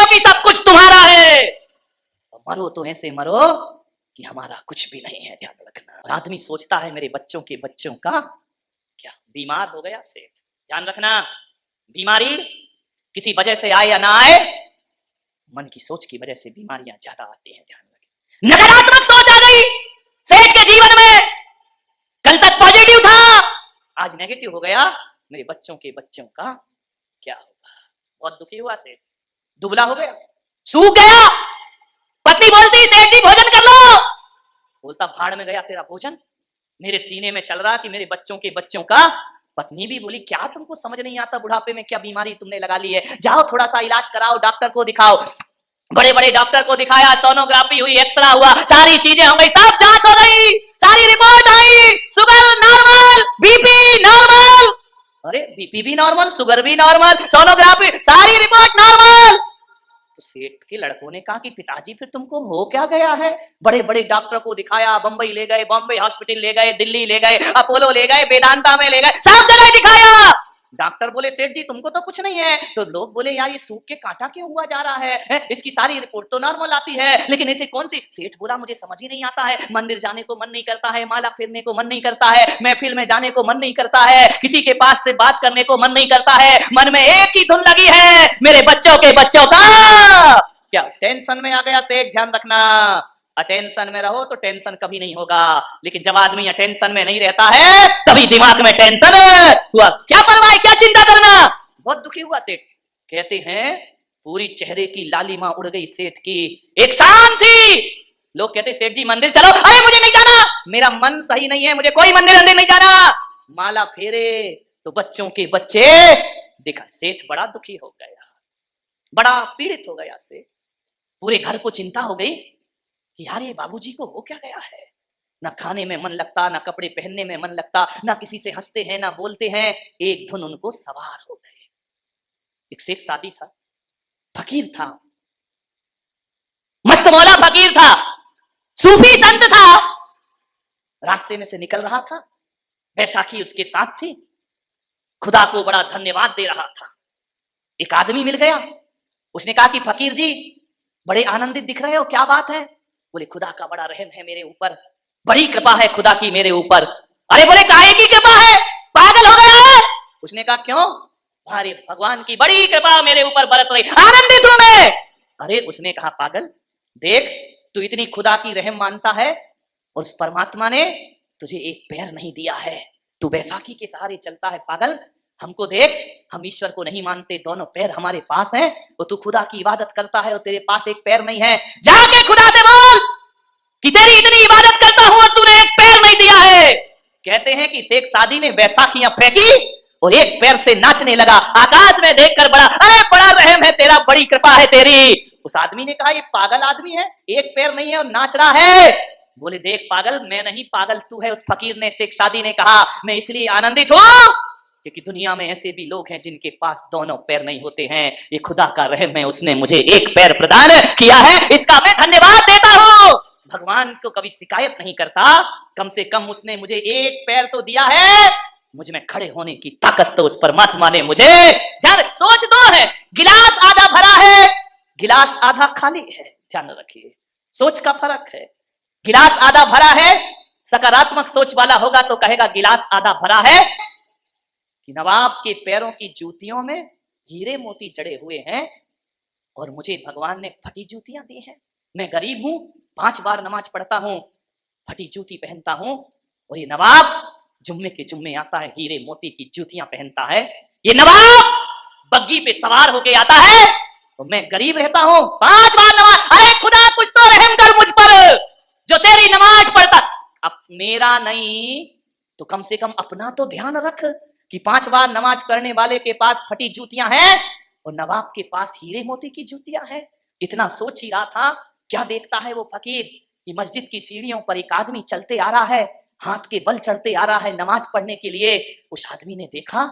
क्योंकि सब कुछ तुम्हारा है। और मरो तो ऐसे मरो कि हमारा कुछ भी नहीं है, ध्यान रखना। आदमी सोचता है मेरे बच्चों के बच्चों का क्या, बीमार हो गया सेठ, ध्यान रखना, बीमारी किसी वजह से आए या ना आए, मन की सोच की वजह से बीमारियां ज्यादा आती हैं, ध्यान रखें। नकारात्मक सोच आ गई सेठ के जीवन में, कल तक पॉजिटिव था, आज नेगेटिव हो गया, मेरे बच्चों के बच्चों का क्या होगा। बहुत दुखी हुआ सेठ, दुबला हो गया, सूख गया। पत्नी बोलती सेठ जी भोजन कर लो, बोलता भाड़ में गया तेरा भोजन, मेरे सीने में चल रहा कि मेरे बच्चों के बच्चों का। पत्नी भी बोली क्या तुमको समझ नहीं आता, बुढ़ापे में क्या बीमारी तुमने लगा ली है, जाओ थोड़ा सा इलाज कराओ, डॉक्टर को दिखाओ। बड़े बड़े डॉक्टर को दिखाया, सोनोग्राफी हुई, एक्सरा हुआ, सारी चीजें हो गई, सब जांच हो गई, सारी रिपोर्ट आई, शुगर नॉर्मल, बीपी नॉर्मल। अरे बीपी भी नॉर्मल, शुगर भी नॉर्मल, सोनोग्राफी, सारी रिपोर्ट नॉर्मल। तो सेठ के लड़कों ने कहा कि पिताजी फिर तुमको हो क्या गया है। बड़े बड़े डॉक्टर को दिखाया, बंबई ले गए, बॉम्बे हॉस्पिटल ले गए, दिल्ली ले गए, अपोलो ले गए, वेदांता में ले गए, सब जगह दिखाया। डॉक्टर बोले सेठ जी तुमको तो कुछ नहीं है। तो लोग बोले यार ये सूख के कांटा क्यों हुआ जा रहा है, इसकी सारी रिपोर्ट तो नॉर्मल आती है, लेकिन इसे कौन सी। सेठ बोला मुझे समझ ही नहीं आता है, मंदिर जाने को मन नहीं करता है, माला फेरने को मन नहीं करता है, महफिल में जाने को मन नहीं करता है, किसी के पास से बात करने को मन नहीं करता है, मन में एक ही धुन लगी है मेरे बच्चों के बच्चों का। क्या टेंशन में आ गया सेठ, ध्यान रखना, अटेंशन में रहो तो टेंशन कभी नहीं होगा, लेकिन जब आदमी अटेंशन में नहीं रहता है तभी दिमाग में टेंशन हुआ। क्या परवाह, क्या चिंता करना। बहुत दुखी हुआ सेठ, कहते हैं पूरी चेहरे की लालिमा उड़ गई सेठ की, एक शाम थी। लोग कहते सेठ जी मंदिर चलो, अरे मुझे नहीं जाना, मेरा मन सही नहीं है, मुझे कोई मंदिर नहीं जाना। माला फेरे तो बच्चों के बच्चे देखा, सेठ बड़ा दुखी हो गया, बड़ा पीड़ित हो गया सेठ। पूरे घर को चिंता हो गई कि यार ये बाबूजी को हो क्या गया है, ना खाने में मन लगता, ना कपड़े पहनने में मन लगता, ना किसी से हंसते हैं ना बोलते हैं, एक धुन उनको सवार हो गए। एक शेख सादी था, फकीर था, मस्त मौला फकीर था, सूफी संत था, रास्ते में से निकल रहा था, बैसाखी उसके साथ थी, खुदा को बड़ा धन्यवाद दे रहा था। एक आदमी मिल गया, उसने कहा कि फकीर जी बड़े आनंदित दिख रहे हो, क्या बात है। बोले खुदा का बड़ा रहम है मेरे ऊपर, बड़ी कृपा है खुदा की मेरे ऊपर। अरे बोले काहे की कृपा है, पागल हो गया है। उसने कहा क्यों, अरे भगवान की बड़ी कृपा मेरे ऊपर बरस रही, आनंदित हूं मैं। अरे उसने कहा पागल देख, तू इतनी खुदा की रहम मानता है और उस परमात्मा ने तुझे एक पैर नहीं दिया है, तू बैसाखी के सहारे चलता है, पागल हमको देख, हम ईश्वर को नहीं मानते, दोनों पैर हमारे पास हैं, और तू खुदा की इबादत करता है और तेरे पास एक पैर नहीं है। जाके खुदा से बोल कि तेरी इतनी इबादत करता हूं और तूने एक पैर नहीं दिया है। कहते हैं कि शेख सादी ने बैसाखियां फेंकी और एक पैर से नाचने लगा, आकाश में देखकर बड़ा, अरे बड़ा रहम है तेरा, बड़ी कृपा है तेरी। उस आदमी ने कहा ये पागल आदमी है, एक पैर नहीं है और नाच रहा है। बोले देख पागल, मैं नहीं पागल तू है। उस फकीर ने, शेख सादी ने कहा मैं इसलिए आनंदित हूं क्योंकि दुनिया में ऐसे भी लोग हैं जिनके पास दोनों पैर नहीं होते हैं, ये खुदा का रहम है, उसने मुझे एक पैर प्रदान किया है, इसका मैं धन्यवाद देता हूं। भगवान को कभी शिकायत नहीं करता, कम से कम उसने मुझे एक पैर तो दिया है, मुझ में खड़े होने की ताकत तो उस परमात्मा ने मुझे। ध्यान, सोच दो है, गिलास आधा भरा है, गिलास आधा खाली है, ध्यान रखिए, सोच का फर्क है। गिलास आधा भरा है, सकारात्मक सोच वाला होगा तो कहेगा गिलास आधा भरा है कि नवाब के पैरों की जूतियों में हीरे मोती जड़े हुए हैं और मुझे भगवान ने फटी जूतियां दी हैं, मैं गरीब हूं, 5 बार नमाज पढ़ता हूं, फटी जूती पहनता हूं, और ये नवाब जुम्मे के जुम्मे आता है, हीरे मोती की जूतियां पहनता है, ये नवाब बग्गी पे सवार होके आता है और मैं गरीब रहता हूं, 5 बार नमाज। अरे खुदा कुछ तो रहम कर मुझ पर, जो तेरी नमाज पढ़ता, अब मेरा नहीं तो कम से कम अपना तो ध्यान रख कि 5 बार नमाज करने वाले के पास फटी जूतियां हैं और नवाब के पास हीरे मोती की जूतियां हैं। इतना सोच ही रहा था, क्या देखता है वो फकीर कि मस्जिद की सीढ़ियों पर एक आदमी चलते आ रहा है, हाथ के बल चढ़ते आ रहा है नमाज पढ़ने के लिए। उस आदमी ने देखा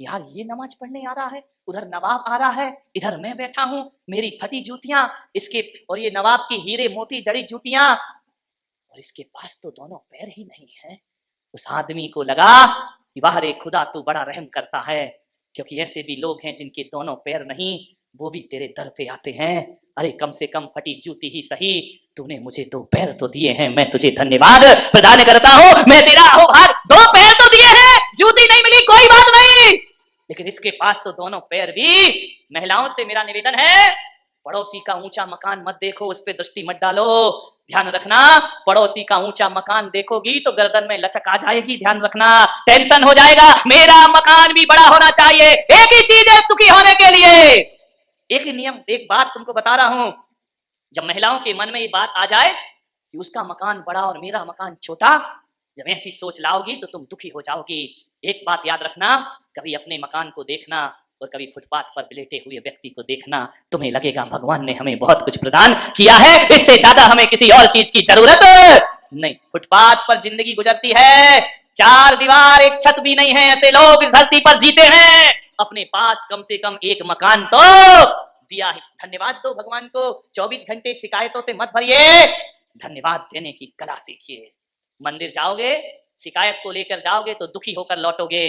कि यार ये नमाज पढ़ने आ रहा है, उधर नवाब आ रहा है, इधर मैं बैठा हूं, मेरी फटी जूतियां इसके, और ये नवाब की हीरे मोती जड़ी जूतियां, और इसके पास तो दोनों पैर ही नहीं है। उस आदमी को लगा कि वाह रे खुदा तू बड़ा रहम करता है, क्योंकि ऐसे भी लोग हैं जिनके दोनों पैर नहीं, वो भी तेरे दर पे आते हैं। अरे कम से कम फटी जूती ही सही, तूने मुझे 2 पैर तो दिए हैं, मैं तुझे धन्यवाद प्रदान करता हूं। मैं तेरा आभार, 2 पैर तो दिए हैं, जूती नहीं मिली कोई बात नहीं, लेकिन इसके पास तो दोनों पैर भी। महिलाओं से मेरा निवेदन है, पड़ोसी का ऊंचा मकान मत देखो, उस पर दृष्टि मत डालो। ध्यान रखना, पड़ोसी का ऊंचा मकान देखोगी तो गर्दन में लचक आ जाएगी, ध्यान रखना, टेंशन हो जाएगा। मेरा मकान भी बड़ा होना चाहिए, एक ही चीज है सुखी होने के लिए, एक ही नियम। एक बात तुमको बता रहा हूं, जब महिलाओं के मन में ये बात आ जाए कि उसका मकान बड़ा और मेरा मकान छोटा, जब ऐसी सोच लाओगी तो तुम दुखी हो जाओगी। एक बात याद रखना, कभी अपने मकान को देखना और कभी फुटपाथ पर लेटे हुए व्यक्ति को देखना, तुम्हें लगेगा भगवान ने हमें बहुत कुछ प्रदान किया है, इससे ज्यादा हमें किसी और चीज की जरूरत नहीं। फुटपाथ पर जिंदगी गुजरती है, 4 दीवार एक छत भी नहीं है, ऐसे लोग इस धरती पर जीते हैं। अपने पास कम से कम एक मकान तो दिया है, धन्यवाद दो भगवान को। 24 घंटे शिकायतों से मत भरिए, धन्यवाद देने की कला सीखिए। मंदिर जाओगे, शिकायत को लेकर जाओगे तो दुखी होकर लौटोगे,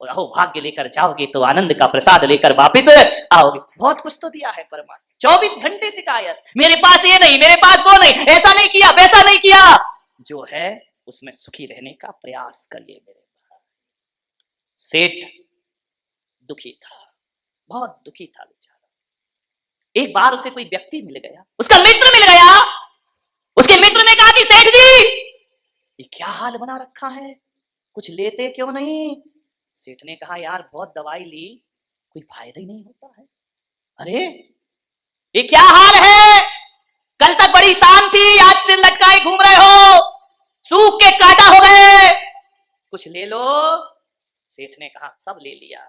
और अहोभाग्य लेकर जाओगे तो आनंद का प्रसाद लेकर वापस आओगे। बहुत कुछ तो दिया है परमात्मा, 24 घंटे शिकायत, मेरे पास ये नहीं, मेरे पास वो नहीं, ऐसा नहीं किया, वैसा नहीं किया। जो है उसमें सुखी रहने का प्रयास करिए मेरे भाई। सेठ दुखी था, बहुत दुखी था बेचारा। एक बार उसे कोई व्यक्ति मिल गया, उसका मित्र मिल गया। उसके मित्र ने कहा कि सेठ जी ये क्या हाल बना रखा है, कुछ लेते क्यों नहीं? सेठ ने कहा यार बहुत दवाई ली, कोई फायदा ही नहीं होता है। अरे ये क्या हाल है, कल तक बड़ी शान थी, आज सिर लटकाए घूम रहे हो, सूख के काटा हो गए, कुछ ले लो। सेठ ने कहा सब ले लिया।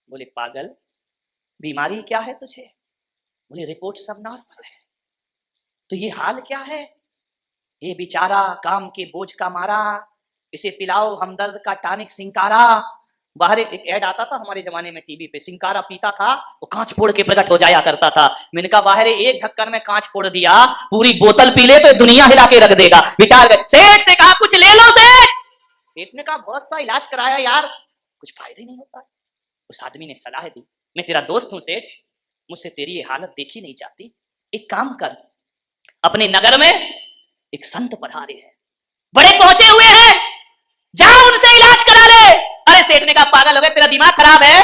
बोले पागल, बीमारी क्या है तुझे? बोले रिपोर्ट सब नॉर्मल है, तो ये हाल क्या है? ये बेचारा काम के बोझ का मारा, इसे पिलाओ हमदर्द का टॉनिक सिंकारा। बाहर एक ऐड आता था हमारे जमाने में टीवी पे, सिंकारा पीता था, वो कांच फोड़ के प्रकट हो जाया करता था। मैंने कहा बाहर एक ढक्कन में कांच फोड़ दिया, पूरी बोतल पी ले तो दुनिया हिला के रख देगा। विचार गए, सेठ से कहा कुछ ले लो सेठ। सेठ ने कहा बहुत सा इलाज कराया यार, कुछ फायदा ही नहीं होता है। उस आदमी ने सलाह दी, मैं तेरा दोस्त हूं सेठ, मुझसे तेरी ये हालत देखी नहीं जाती, एक काम कर, अपने नगर में एक संत पधारे हैं, बड़े पहुंचे हुए हैं, जाओ उनसे इलाज करा ले। अरे सेठ ने कहा पागल हो गए, तेरा दिमाग खराब है,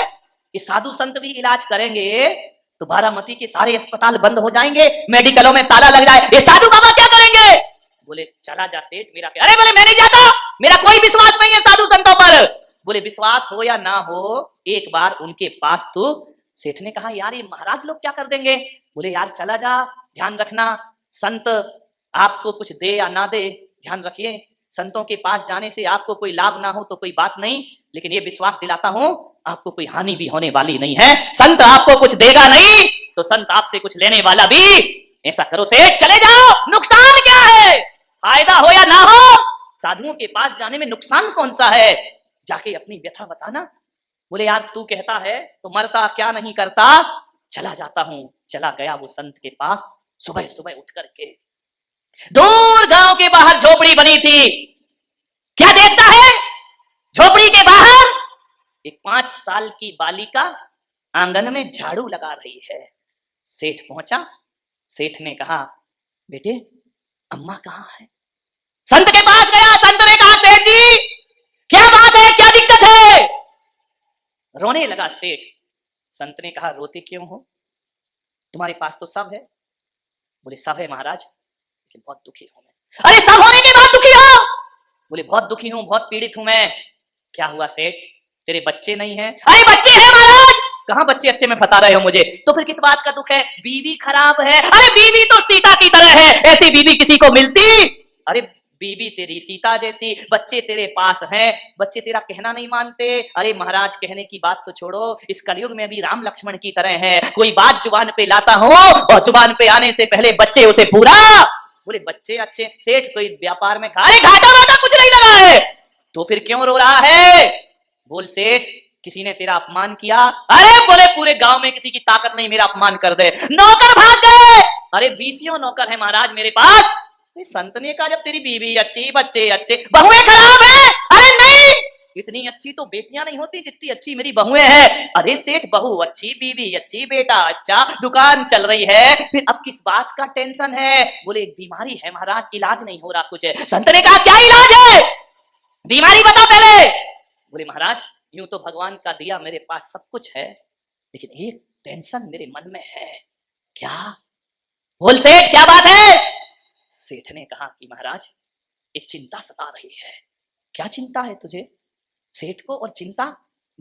ये साधु संत भी इलाज करेंगे तो बारामती के सारे अस्पताल बंद हो जाएंगे, मेडिकलों में ताला लग जाए, ये साधु बाबा क्या करेंगे? बोले चला जा सेठ मेरा प्यार। अरे बोले मैं नहीं जाता, मेरा कोई विश्वास नहीं है साधु संतों पर। बोले विश्वास हो या ना हो, एक बार उनके पास तो। सेठ ने कहा यार ये महाराज लोग क्या कर देंगे? बोले यार चला जा, ध्यान रखना, संत आपको कुछ दे या ना दे, ध्यान रखिए, संतों के पास जाने से आपको कोई लाभ ना हो तो कोई बात नहीं, लेकिन ये विश्वास दिलाता हूं आपको कोई हानि भी होने वाली नहीं है। संत आपको कुछ देगा नहीं तो संत आपसे कुछ लेने वाला भी। ऐसा करो सेठ चले जाओ, नुकसान क्या है? फायदा हो या ना हो, साधुओं के पास जाने में नुकसान कौन सा है? जाके अपनी व्यथा बताना। बोले यार तू कहता है तो मरता क्या नहीं करता, चला जाता हूं। चला गया वो संत के पास, सुबह सुबह उठ करके, दूर गांव के बाहर झोपड़ी बनी थी, क्या देखता है? झोपड़ी के बाहर एक 5 साल की बालिका आंगन में झाड़ू लगा रही है। सेठ पहुंचा, सेठ ने कहा बेटे अम्मा कहाँ है? संत के पास गया, संत ने कहा सेठ जी क्या बात है, क्या दिक्कत है? रोने लगा सेठ। संत ने कहा रोते क्यों हो, तुम्हारे पास तो सब है। बोले सब है महाराज, लेकिन बहुत दुखी हूं मैं। अरे सब होने के बाद दुखी हो? बोले बहुत दुखी हूं, बहुत पीड़ित हूं मैं। क्या हुआ सेठ, तेरे बच्चे नहीं हैं? अरे बच्चे हैं महाराज। कहां बच्चे अच्छे में फंसा रहे हो मुझे? तो फिर किस बात का दुख है? बीवी खराब है। अरे बीवी तो सीता की तरह है, ऐसी बीवी किसी को मिलती? अरे बीवी तेरी सीता जैसी, बच्चे तेरे पास हैं, बच्चे तेरा कहना नहीं मानते। अरे महाराज कहने की बात तो छोड़ो, इस कलयुग में भी राम लक्ष्मण की तरह है, कोई बात जुबान पे लाता हूं और जुबान पे आने से पहले बच्चे उसे पूरा। बोले बच्चे अच्छे? सेठ कोई व्यापार में अरे घाटा वाटा कुछ नहीं लगा है, तो फिर क्यों रो रहा है? बोल सेठ किसी ने तेरा अपमान किया? अरे बोले पूरे गांव में किसी की ताकत नहीं मेरा अपमान कर दे, नौकर भाग गए। अरे 20 नौकर है महाराज मेरे पास। संत ने कहा जब तेरी बीवी अच्छी, बच्चे अच्छे, बहुएं खराब है। अरे नहीं, इतनी अच्छी तो बेटियां नहीं होती जितनी अच्छी मेरी बहुएं हैं। अरे सेठ, बहू अच्छी, बीवी अच्छी, बेटा अच्छा, दुकान चल रही है, फिर अब किस बात का टेंशन है? बोले एक बीमारी है महाराज, इलाज नहीं हो रहा कुछ है। संत ने कहा क्या इलाज है, बीमारी बता पहले। बोले महाराज यूं तो भगवान का दिया मेरे पास सब कुछ है, लेकिन एक टेंशन मेरे मन में है। क्या? बोल सेठ क्या बात है? सेठ ने कहा कि महाराज एक चिंता सता रही है। क्या चिंता है तुझे? सेठ को और चिंता,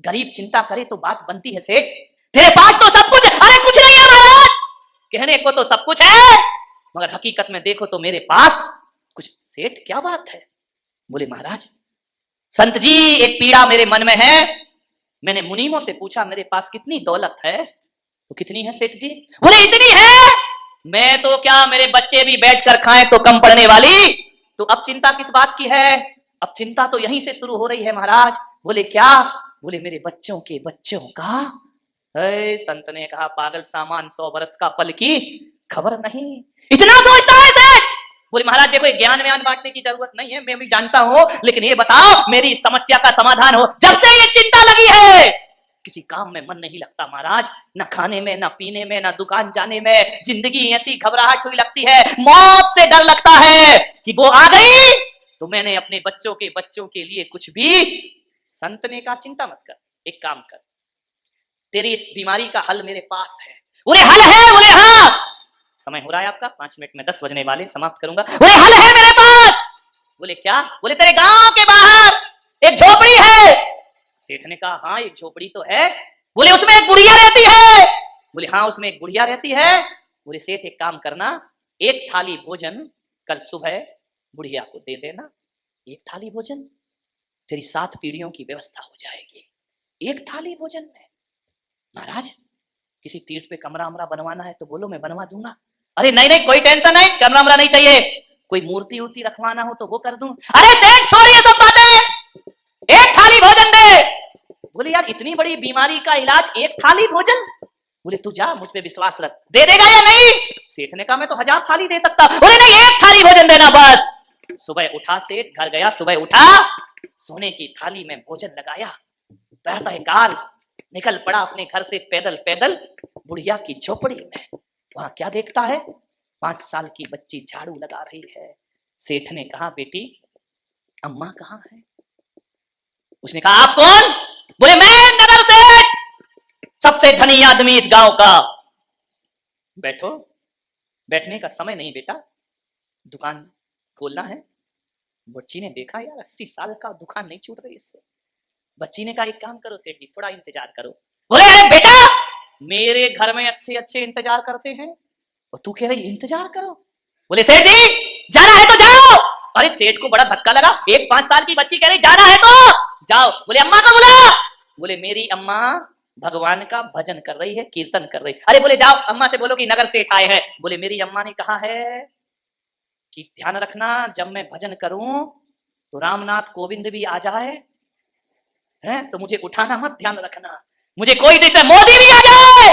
गरीब चिंता करे तो बात बनती है सेठ। तेरे पास तो सब कुछ है। अरे कुछ नहीं है महाराज, कहने को तो सब कुछ है, मगर हकीकत में देखो तो मेरे पास कुछ। सेठ क्या बात है? बोले महाराज संत जी एक पीड़ा मेरे मन में है। मैंने मुनीमों से पूछा मेरे पास कितनी दौलत है, तो कितनी है सेठ जी? बोले इतनी है, मैं तो क्या मेरे बच्चे भी बैठकर खाएं तो कम पड़ने वाली। तो अब चिंता किस बात की है? अब चिंता तो यहीं से शुरू हो रही है महाराज। बोले क्या? बोले मेरे बच्चों के बच्चों का। संत ने कहा पागल सामान, 100 बरस का पल की खबर नहीं, इतना सोचता है सेठ। बोले महाराज देखो ज्ञान व्यान बांटने की जरूरत नहीं है, मैं भी जानता हूं, लेकिन ये बताओ मेरी समस्या का समाधान हो। जब से ये चिंता लगी है किसी काम में मन नहीं लगता महाराज, ना खाने में, ना पीने में, ना दुकान जाने में। जिंदगी ऐसी घबराहट हुई लगती है, मौत से डर लगता है कि वो आ गई तो मैंने अपने बच्चों के लिए कुछ भी। संत ने कहा चिंता मत कर, एक काम कर, तेरी इस बीमारी का हल मेरे पास है। बोले हल है? बोले हाँ। समय हो रहा है आपका, 5 मिनट में 10 बजने वाले, समाप्त करूंगा। बोले हल है मेरे पास। बोले क्या? बोले तेरे गांव के बाहर एक झोपड़ी है। सेठ ने कहा हाँ एक झोपड़ी तो है। बोले उसमें एक बुढ़िया रहती है। बोले हाँ उसमें एक बुढ़िया रहती है। बोले सेठ एक काम करना, एक थाली भोजन कल सुबह बुढ़िया को दे देना। एक थाली भोजन, तेरी 7 पीढ़ियों की व्यवस्था हो जाएगी एक थाली भोजन में। महाराज किसी तीर्थ पे कमरा अमरा बनवाना है तो बोलो मैं बनवा दूंगा। अरे नहीं नहीं कोई टेंशन नहीं, कमरा अमरा नहीं चाहिए, कोई मूर्ति उर्ति रखवाना हो तो वो कर दूं। अरे सेठ छोड़ ये सब बातें, एक थाली भोजन दे। बोले यार इतनी बड़ी बीमारी का इलाज एक थाली भोजन? बोले तू जा, मुझ पे विश्वास रख, दे देगा या नहीं? सेठ ने कहा मैं तो 1000 थाली दे सकता। बोले नहीं एक थाली भोजन देना बस। सुबह उठा सेठ, घर गया, सुबह उठा, सोने की थाली में भोजन लगाया, पैर काल निकल पड़ा अपने घर से पैदल पैदल बुढ़िया की झोपड़ी में। वहां क्या देखता है? 5 साल की बच्ची झाड़ू लगा रही है। सेठ ने कहा बेटी अम्मा कहाँ है? उसने कहा आप कौन? बोले मैं नगर सेठ, सबसे धनी आदमी इस गांव का। बैठो। बैठने का समय नहीं बेटा, दुकान खोलना है। बच्ची ने देखा यार 80 साल का दुकान नहीं छूट रही इससे। बच्ची ने कहा एक काम करो सेठ जी थोड़ा इंतजार करो। बोले अरे बेटा मेरे घर में अच्छे अच्छे इंतजार करते हैं और तू कह रही इंतजार करो। बोले सेठ जी जाना है तो जाओ। अरे सेठ को बड़ा धक्का लगा, एक 5 साल की बच्ची कह रही जाना है तो जाओ। बोले अम्मा को बुला। बोले मेरी अम्मा भगवान का भजन कर रही है, कीर्तन कर रही है। अरे बोले जाओ अम्मा से बोलो कि नगर सेठ आए हैं। बोले मेरी अम्मा ने कहा है कि ध्यान रखना जब मैं भजन करूं तो रामनाथ कोविंद भी आ जाए है तो मुझे उठाना मत, ध्यान रखना। मुझे कोई देश में मोदी भी आ जाए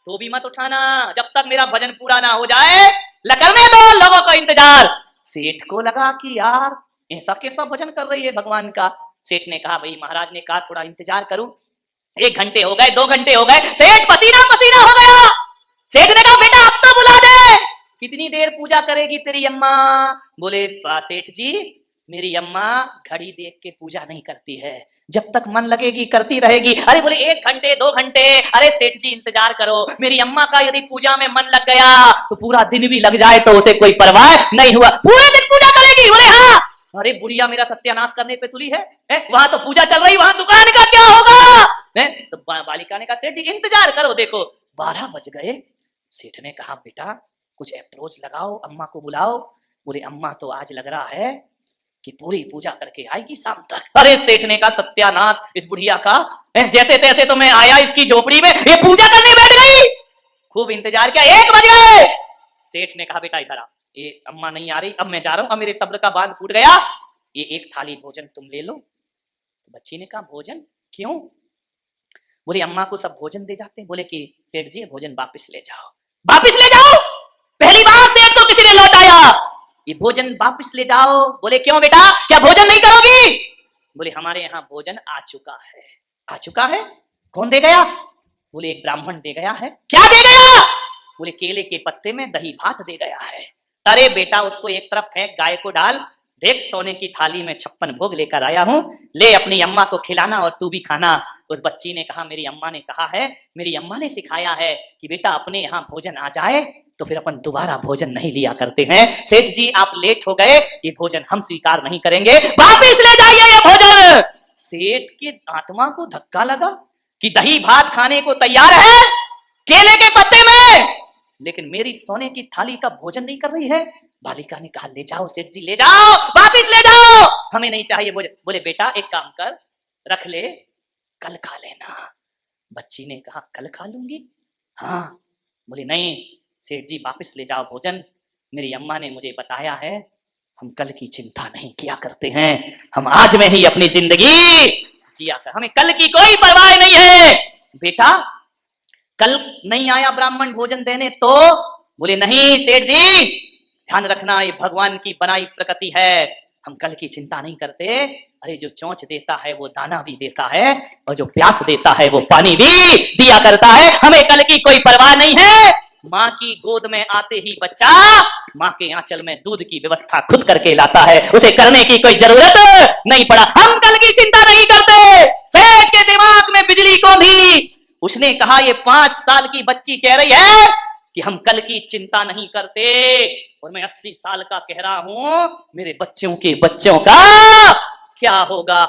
तो भी मत उठाना, जब तक मेरा भजन पूरा ना हो जाए करने दो लोगों को इंतजार। सेठ को लगा कि यार ऐसा कैसा भजन कर रही है भगवान का। सेठ ने कहा भाई महाराज ने कहा थोड़ा इंतजार करूं। 1 घंटे हो गए, 2 घंटे हो गए, सेठ पसीना पसीना हो गया। सेठ ने कहा बेटा अब तो बुला दे, कितनी देर पूजा करेगी तेरी अम्मा? बोले सेठ जी मेरी अम्मा घड़ी देख के पूजा नहीं करती है, जब तक मन लगेगी करती रहेगी। अरे बोले 1 घंटे 2 घंटे। अरे सेठ जी इंतजार करो, मेरी अम्मा का यदि पूजा में मन लग गया तो पूरा दिन भी लग जाए तो उसे कोई परवाह नहीं हुआ, पूरा दिन पूजा करेगी। बोले हाँ। अरे बुढ़िया मेरा सत्यानाश करने पे तुली है? वहां तो पूजा चल रही, वहां दुकान का क्या होगा? तो बालिका ने कहा सेठ जी इंतजार करो। देखो 12 बज गए। सेठ ने कहा बेटा कुछ अप्रोच लगाओ, अम्मा को बुलाओ। बोले अम्मा तो आज लग रहा है कि पूरी पूजा करके आएगी शाम तक। अरे सेठ ने कहा सत्यानाश इस बुढ़िया का, जैसे तैसे तो मैं आया इसकी झोपड़ी में, ये पूजा करने बैठ गई। खूब इंतजार किया, 1 बज गए। सेठ ने कहा बेटा इधर आ, ये अम्मा नहीं आ रही, अब मैं जा रहा हूं, अब मेरे सब्र का बांध फूट गया, ये 1 थाली भोजन तुम ले लो। तो बच्ची ने कहा भोजन क्यों? बोले अम्मा को सब भोजन दे जाते हैं। बोले कि सेठ जी भोजन वापिस ले जाओ। वापिस ले जाओ? पहली बार सेठ को किसी ने लौटाया, ये भोजन वापिस ले जाओ। बोले क्यों बेटा क्या भोजन नहीं करोगी? बोले हमारे यहाँ भोजन आ चुका है। आ चुका है? कौन दे गया? बोले एक ब्राह्मण दे गया है। क्या दे गया? बोले केले के पत्ते में दही भात दे गया है। अरे बेटा उसको एक तरफ फेंक, गाय को डाल, देख सोने की थाली में 56 भोग लेकर आया हूं, ले अपनी अम्मा को खिलाना और तू भी खाना। उस बच्ची ने कहा मेरी अम्मा ने कहा है, मेरी अम्मा ने सिखाया है कि बेटा अपने यहाँ भोजन आ जाए तो फिर अपन दोबारा भोजन नहीं लिया करते हैं। सेठ जी आप लेट हो गए, ये भोजन हम स्वीकार नहीं करेंगे, वापिस ले जाइए ये भोजन। सेठ की आत्मा को धक्का लगा कि दही भात खाने को तैयार है केले के पत्ते में, लेकिन मेरी सोने की थाली का भोजन नहीं कर रही है। बालिका ने कहा ले जाओ सेठ जी, ले जाओ, वापिस ले जाओ, हमें नहीं चाहिए भोजन। बोले बेटा एक काम कर, रख ले, कल खा लेना। बच्ची ने कहा कल खा लूंगी? हाँ। बोले नहीं सेठ जी वापिस ले जाओ भोजन, मेरी अम्मा ने मुझे बताया है हम कल की चिंता नहीं किया करते हैं, हम आज में ही अपनी जिंदगी जिया कर, हमें कल की कोई परवाह नहीं है। बेटा कल नहीं आया ब्राह्मण भोजन देने तो? बोले नहीं सेठ जी ध्यान रखना ये भगवान की बनाई प्रकृति है, हम कल की चिंता नहीं करते। अरे जो चोंच देता है वो दाना भी देता है और जो प्यास देता है वो पानी भी दिया करता है, हमें कल की कोई परवाह नहीं है। माँ की गोद में आते ही बच्चा माँ के आंचल में दूध की व्यवस्था खुद करके लाता है, उसे करने की कोई जरूरत नहीं पड़ा, हम कल की चिंता नहीं करते। सेठ के दिमाग में बिजली को भी, उसने कहा ये 5 साल की बच्ची कह रही है कि हम कल की चिंता नहीं करते और मैं 80 साल का कह रहा हूं, मेरे बच्चों के बच्चों का क्या होगा।